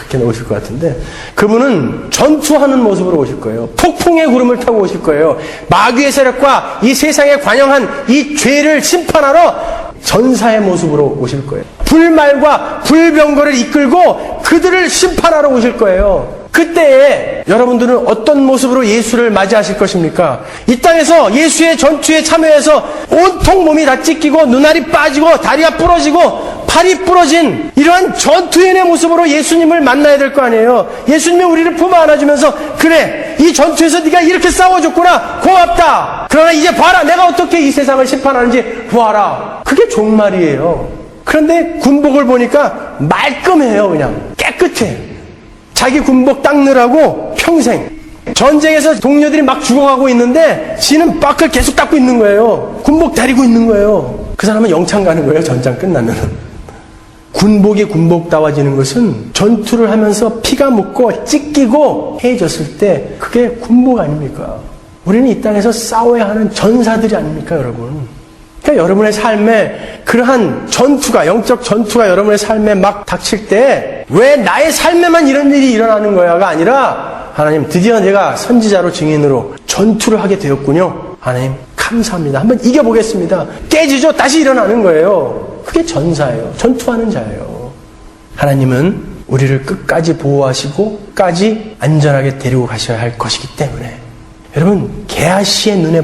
이렇게 오실 것 같은데, 그분은 전투하는 모습으로 오실 거예요. 폭풍의 구름을 타고 오실 거예요. 마귀의 세력과 이 세상에 관영한 이 죄를 심판하러 전사의 모습으로 오실 거예요. 불말과 불병거를 이끌고 그들을 심판하러 오실 거예요. 그때에 여러분들은 어떤 모습으로 예수를 맞이하실 것입니까? 이 땅에서 예수의 전투에 참여해서 온통 몸이 다 찢기고 눈알이 빠지고 다리가 부러지고 팔이 부러진 이러한 전투인의 모습으로 예수님을 만나야 될 거 아니에요. 예수님이 우리를 품어 안아주면서, 그래, 이 전투에서 네가 이렇게 싸워줬구나, 고맙다. 그러나 이제 봐라, 내가 어떻게 이 세상을 심판하는지 보아라. 그게 종말이에요. 그런데 군복을 보니까 말끔해요. 그냥 깨끗해. 자기 군복 닦느라고 평생 전쟁에서 동료들이 막 죽어가고 있는데 지는 밖을 계속 닦고 있는 거예요. 군복 다리고 있는 거예요. 그 사람은 영창 가는 거예요. 전장 끝나면. 군복이 군복다워지는 것은 전투를 하면서 피가 묻고 찢기고 해졌을 때 그게 군복 아닙니까? 우리는 이 땅에서 싸워야 하는 전사들이 아닙니까, 여러분? 그러니까 여러분의 삶에 그러한 전투가, 영적 전투가 여러분의 삶에 막 닥칠 때 왜 나의 삶에만 이런 일이 일어나는 거야가 아니라, 하나님, 드디어 내가 선지자로 증인으로 전투를 하게 되었군요. 하나님, 감사합니다. 한번 이겨보겠습니다. 깨지죠? 다시 일어나는 거예요. 그게 전사예요. 전투하는 자예요. 하나님은 우리를 끝까지 보호하시고 끝까지 안전하게 데리고 가셔야 할 것이기 때문에, 여러분, 게하시의 눈에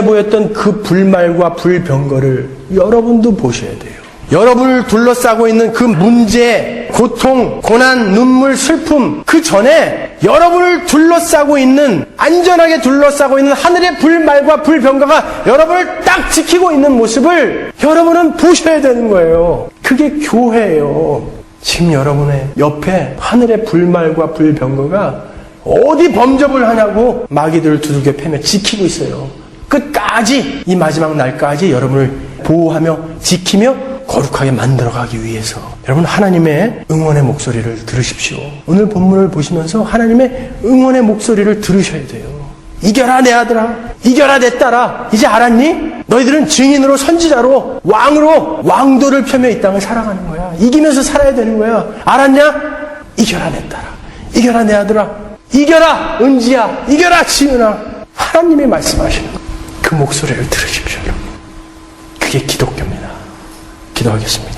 보였던 그 불말과 불병거를 여러분도 보셔야 돼요. 여러분을 둘러싸고 있는 그 문제, 고통, 고난, 눈물, 슬픔, 그 전에 여러분을 둘러싸고 있는, 안전하게 둘러싸고 있는 하늘의 불말과 불병거가 여러분을 딱 지키고 있는 모습을 여러분은 보셔야 되는 거예요. 그게 교회예요. 지금 여러분의 옆에 하늘의 불말과 불병거가 어디 범접을 하냐고 마귀들을 두들겨 패며 지키고 있어요. 끝까지, 이 마지막 날까지 여러분을 보호하며 지키며 거룩하게 만들어가기 위해서 여러분, 하나님의 응원의 목소리를 들으십시오. 오늘 본문을 보시면서 하나님의 응원의 목소리를 들으셔야 돼요. 이겨라 내 아들아, 이겨라 내 딸아, 이제 알았니? 너희들은 증인으로, 선지자로, 왕으로 왕도를 펴며 이 땅을 살아가는 거야. 이기면서 살아야 되는 거야. 알았냐? 이겨라 내 딸아, 이겨라 내 아들아, 이겨라 은지야, 이겨라 지은아. 하나님이 말씀하시는 그 목소리를 들으십시오. 그게 기독교입니다. 기도하겠습니다.